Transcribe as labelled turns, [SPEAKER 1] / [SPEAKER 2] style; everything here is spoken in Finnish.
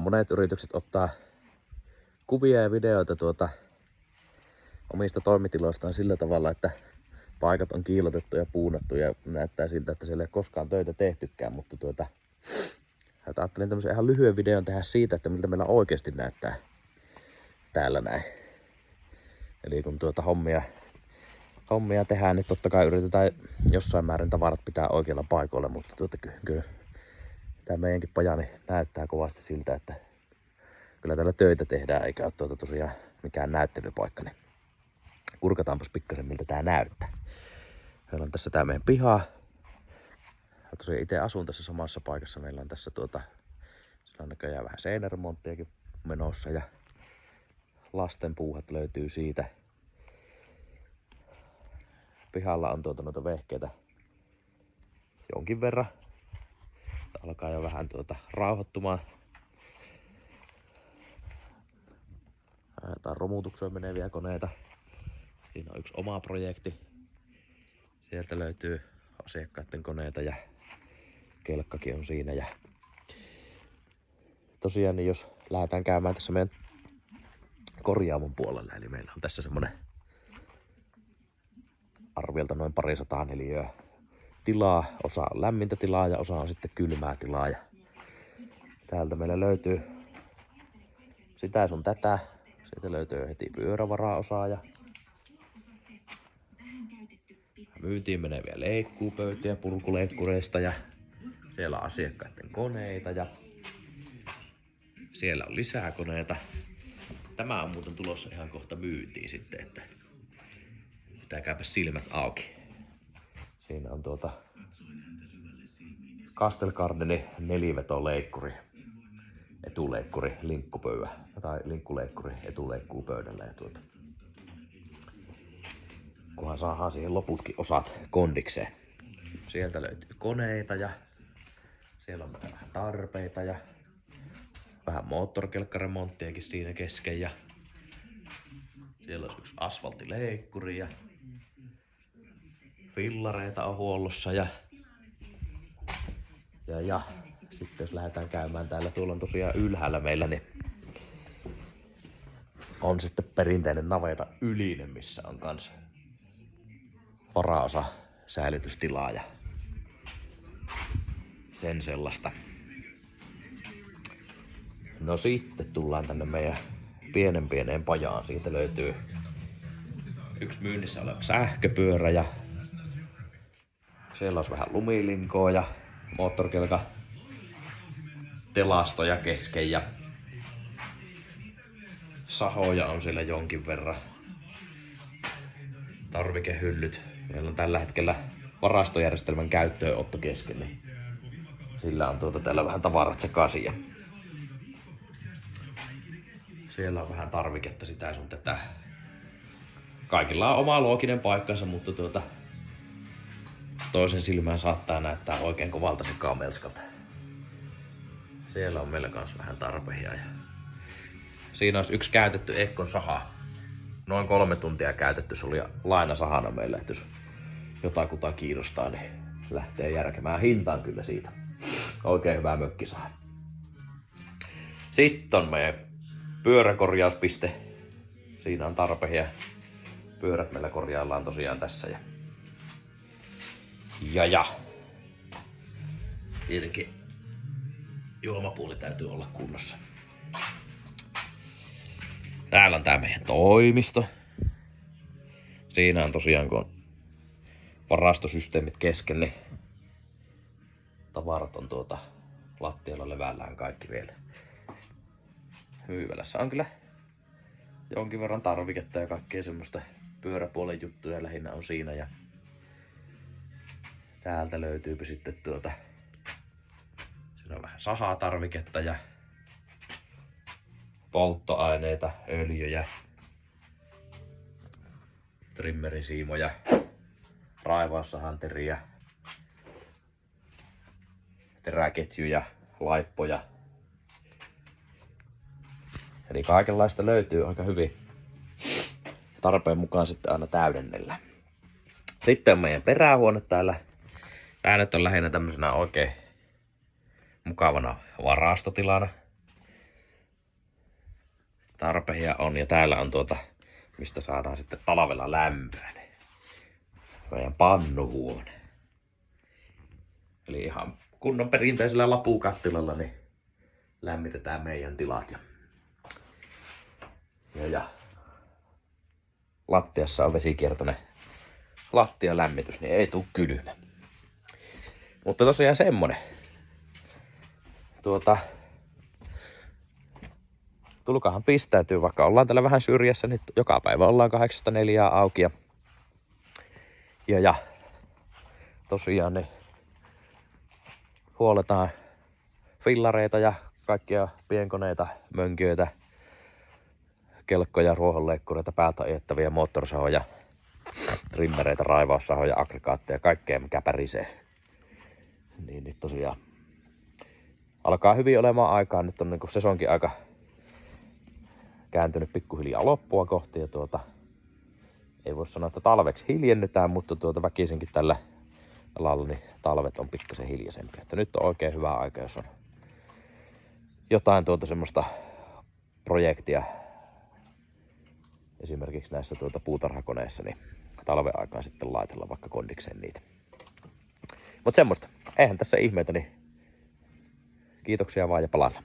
[SPEAKER 1] monet yritykset ottaa kuvia ja videoita omista toimitiloistaan sillä tavalla, että paikat on kiilotettu ja puunattu ja näyttää siltä, että siellä ei ole koskaan töitä tehtykään, mutta ajattelin tämmöisen ihan lyhyen videon tehdä siitä, että miltä meillä oikeasti näyttää täällä näin. Eli kun hommia tehdään, niin totta kai yritetään jossain määrin tavarat pitää oikealla paikoilla, mutta kyllä tämä meidänkin pajani näyttää kovasti siltä, että kyllä täällä töitä tehdään, eikä ole tosiaan mikään näyttelypaikka, niin kurkataanpas pikkasen miltä tää näyttää. Meillä on tässä tää meidän piha. Ja tosiaan itse asun tässä samassa paikassa. Meillä on tässä sillä on näköjään vähän seinäremonttiakin menossa ja lasten puuhat löytyy siitä. Pihalla on noita vehkeitä jonkin verran. Alkaa jo vähän rauhoittumaan. Jotain romutukseen meneviä koneita. Siinä on yksi oma projekti. Sieltä löytyy asiakkaiden koneita ja kelkkakin on siinä. Ja tosiaan niin jos lähdetään käymään tässä meidän korjaamon puolella, eli meillä on tässä semmonen arviolta noin 200 neliöä tilaa. Osa on lämmintä tilaa ja osa on sitten kylmää tilaa. Ja täältä meillä löytyy sitä sun tätä. Siitä löytyy heti pyörävaraosaa ja myyntiin meneviä leikkuupöytiä purkuleikkureista ja siellä on asiakkaiden koneita ja siellä on lisää koneita. Tämä on muuten tulossa ihan kohta myyntiin sitten, että pitäkääpä silmät auki. Siinä on Castelgardenin nelivetoleikkuri, etuleikkuri, linkkupöyä tai linkkuleikkuri etuleikkuupöydällä ja kunhan saadaan siihen loputkin osat kondikseen. Sieltä löytyy koneita ja siellä on vähän tarpeita ja vähän moottorikelkkaremonttiakin siinä kesken ja siellä on yksi asfalttileikkuri ja fillareita on huollossa ja sitten jos lähdetään käymään täällä, tuolla on tosiaan ylhäällä meillä, niin on sitten perinteinen naveta ylinen, missä on kans varaosa säilytystilaa ja sen sellaista. No sitten tullaan tänne meidän pieneen pajaan. Siitä löytyy yksi myynnissä oleva sähköpyörä ja siellä olisi vähän lumilinkoa ja moottorikelka telastoja kesken ja sahoja on siellä jonkin verran. Tarvikehyllyt. Meillä on tällä hetkellä varastojärjestelmän käyttöönotto kesken, niin sillä on täällä vähän tavarat sekaisin. Ja siellä on vähän tarviketta sitä sun tätä. Kaikilla on oma looginen paikkansa, mutta toisen silmään saattaa näyttää oikein kovalta se kamelskalta. Siellä on meillä kans vähän tarpeita. Ja siinä olisi yksi käytetty Ekkon saha. Noin 3 tuntia käytetty. Se oli lainasahana meillä, että jos jotakuta kiinnostaa, niin lähtee järkemään hintaan kyllä siitä. Oikein hyvä mökkisaha. Sitten on meidän pyöräkorjauspiste. Siinä on tarpeita. Pyörät meillä korjaillaan tosiaan tässä. Ja tietenkin juomapuoli täytyy olla kunnossa. Täällä on tää meidän toimisto. Siinä on tosiaan, kun on varastosysteemit kesken, niin tavarat on lattialla levällään kaikki vielä. Myyvälässä on kyllä jonkin verran tarviketta ja kaikkea semmoista pyöräpuolen juttuja lähinnä on siinä. Ja täältä löytyypä sitten siinä on vähän sahatarviketta ja polttoaineita, öljyjä, trimmerisiimoja, raivaussahanteriä, teräketjuja, laippoja. Eli kaikenlaista löytyy aika hyvin. Tarpeen mukaan sitten aina täydennellä. Sitten on meidän perähuone täällä. Tää nyt on lähinnä tämmöisenä oikein mukavana varastotilana. tarpeja on. Ja täällä on mistä saadaan sitten talvella lämpöä. Niin meidän pannuhuone. Eli ihan kunnon perinteisellä lapukattilalla niin lämmitetään meidän tilat. Ja lattiassa on vesikiertoinen lattialämmitys, niin ei tuu kylmä. Mutta tosiaan semmonen. Tulkaahan pistäytyy, vaikka ollaan täällä vähän syrjässä, niin joka päivä ollaan 8-4 auki. Ja tosiaan niin huoletaan fillareita ja kaikkia pienkoneita, mönkiöitä, kelkkoja, ruohonleikkureita, päältä ajettavia moottorisahoja, trimmereitä, raivaussahoja, aggregaatteja, kaikkea mikä pärisee. Niin tosiaan alkaa hyvin olemaan aikaa. Nyt on niinku sesonkin aika kääntynyt pikkuhiljaa loppua kohti. Ja ei voi sanoa, että talveksi hiljennytään, mutta väkisinkin tällä alalla niin talvet on pikkasen hiljaisempia. Että nyt on oikein hyvä aika, jos on jotain semmoista projektia esimerkiksi näissä puutarhakoneissa, niin talven aikaan sitten laitella vaikka kondikseen niitä. Mutta semmoista. Eihän tässä ihmeitä, niin kiitoksia vaan ja palailla.